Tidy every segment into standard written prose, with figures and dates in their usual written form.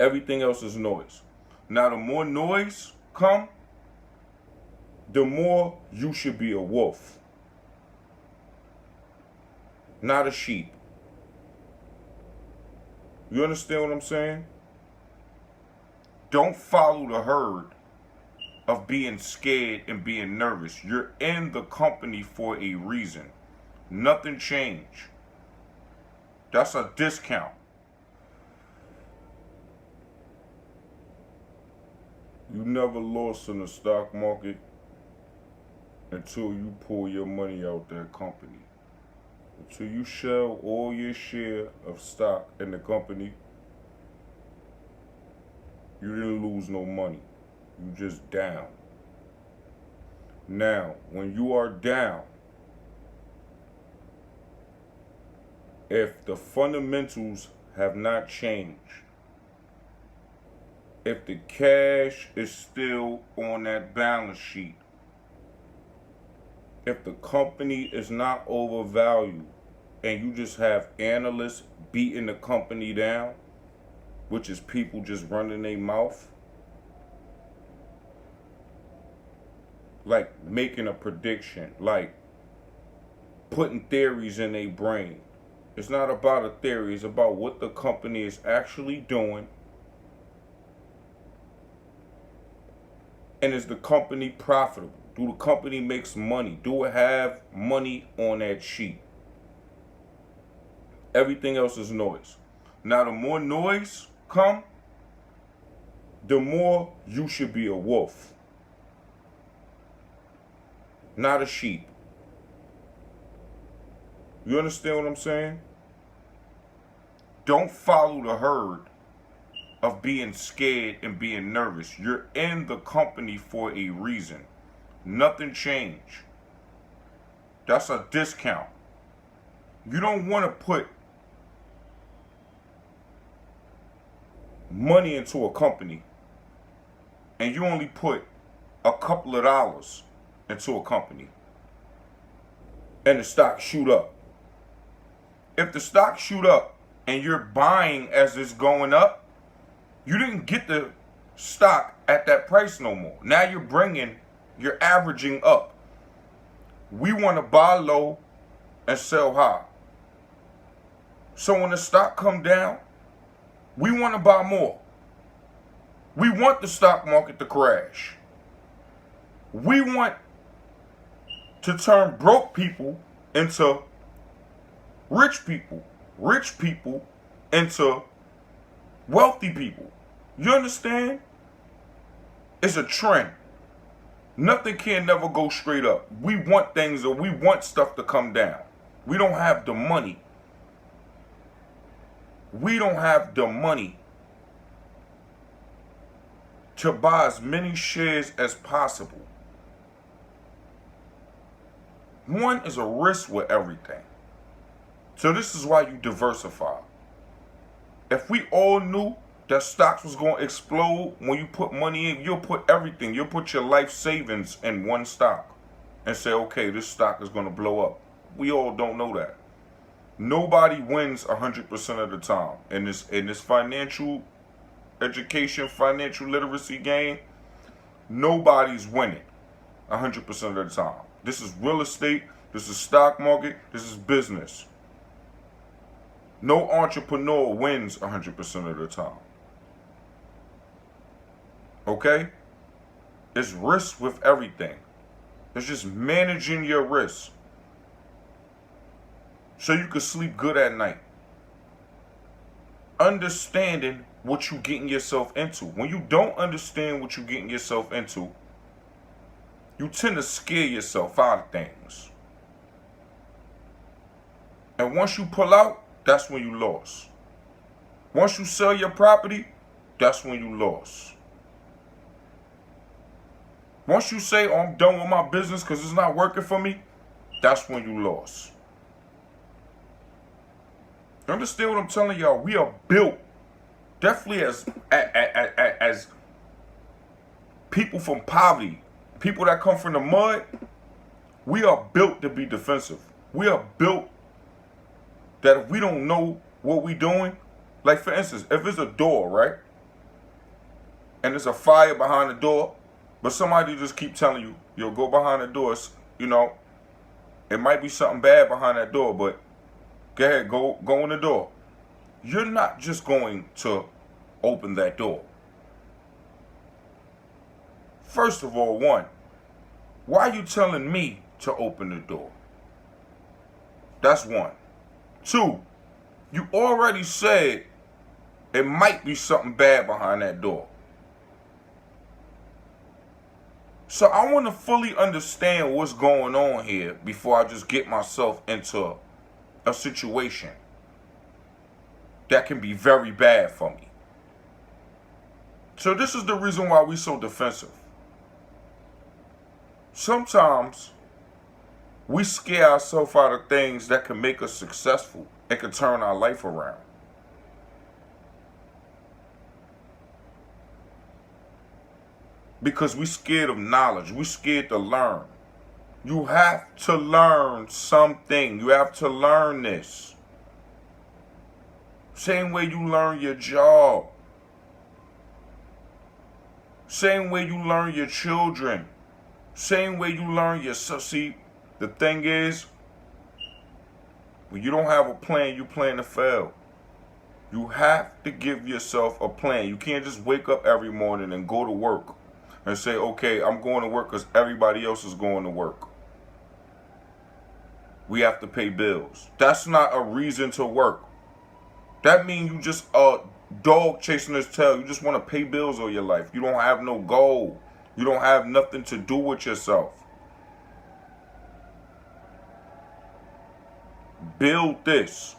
Everything else is noise. Now, the more noise come, the more you should be a wolf, not a sheep. You understand what I'm saying? Don't follow the herd of being scared and being nervous. You're in the company for a reason. Nothing changed. That's a discount. You never lost in the stock market until you pull your money out that company. Until you sell all your share of stock in the company, you didn't lose no money. You just down. Now, when you are down, if the fundamentals have not changed, if the cash is still on that balance sheet, if the company is not overvalued and you just have analysts beating the company down, which is people just running their mouth, like making a prediction, like putting theories in their brain. It's not about a theory, it's about what the company is actually doing. And is the company profitable? Do the company make money? Do it have money on that sheet? Everything else is noise. Now, the more noise come, the more you should be a wolf, not a sheep. You understand what I'm saying? Don't follow the herd of being scared and being nervous. You're in the company for a reason. Nothing changed. That's a discount. You don't want to put money into a company and you only put a couple of dollars into a company and the stock shoot up. If the stock shoot up and you're buying as it's going up, you didn't get the stock at that price no more. Now you're averaging up. We want to buy low and sell high. So when the stock come down, we want to buy more. We want the stock market to crash. We want to turn broke people into rich people into wealthy people. You understand? It's a trend. Nothing can never go straight up. We want things, or we want stuff to come down. We don't have the money. We don't have the money to buy as many shares as possible. One is a risk with everything. So this is why you diversify. If we all knew that stocks was going to explode, when you put money in, you'll put everything. You'll put your life savings in one stock and say, okay, this stock is going to blow up. We all don't know that. Nobody wins 100% of the time. In this financial education, financial literacy game, nobody's winning 100% of the time. This is real estate, this is stock market, this is business. No entrepreneur wins 100% of the time. Okay? It's risk with everything. It's just managing your risk so you can sleep good at night. Understanding what you're getting yourself into. When you don't understand what you're getting yourself into, you tend to scare yourself out of things. And once you pull out, that's when you lost. Once you sell your property, that's when you lost. Once you say, oh, I'm done with my business because it's not working for me, that's when you lost. Understand what I'm telling y'all? We are built, definitely as people from poverty, people that come from the mud, we are built to be defensive. We are built that if we don't know what we're doing, like for instance, if it's a door, right? and there's a fire behind the door, but somebody just keep telling you, yo, go behind the doors, you know, it might be something bad behind that door, but go ahead, go in the door. You're not just going to open that door. First of all, one, why are you telling me to open the door? That's one. Two, you already said it might be something bad behind that door. So I want to fully understand what's going on here before I just get myself into a situation that can be very bad for me. So this is the reason why we're so defensive. Sometimes we scare ourselves out of things that can make us successful and can turn our life around. Because we're scared of knowledge. We're scared to learn. You have to learn something. You have to learn this. Same way you learn your job. Same way you learn your children. Same way you learn yourself. See, the thing is, when you don't have a plan, you plan to fail. You have to give yourself a plan. You can't just wake up every morning and go to work and say, okay, I'm going to work because everybody else is going to work. We have to pay bills. That's not a reason to work. That means you just a dog chasing his tail. You just want to pay bills all your life. You don't have no goal. You don't have nothing to do with yourself. Build this.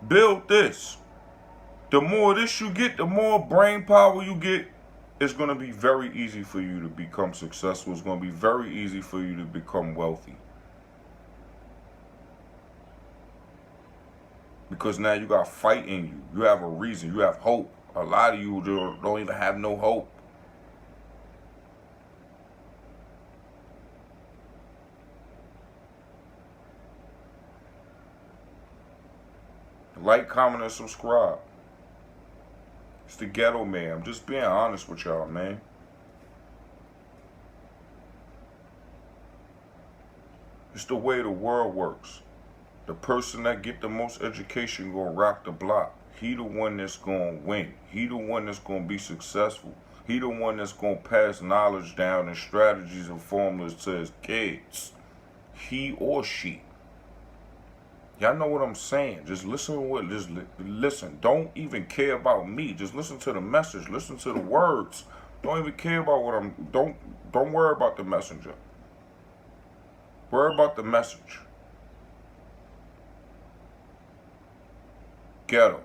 Build this. The more this you get, the more brain power you get, it's going to be very easy for you to become successful. It's going to be very easy for you to become wealthy. Because now you got fight in you. You have a reason. You have hope. A lot of you don't even have no hope. Like, comment, and subscribe. It's the Ghetto Man. I'm just being honest with y'all, man. It's the way the world works. The person that get the most education gonna rock the block. He the one that's gonna win. He the one that's gonna be successful. He the one that's gonna pass knowledge down and strategies and formulas to his kids. He or she. Y'all know what I'm saying. Just listen to what, listen. Don't even care about me. Just listen to the message. Listen to the words. Don't even care about what don't worry about the messenger. Worry about the message. Ghetto.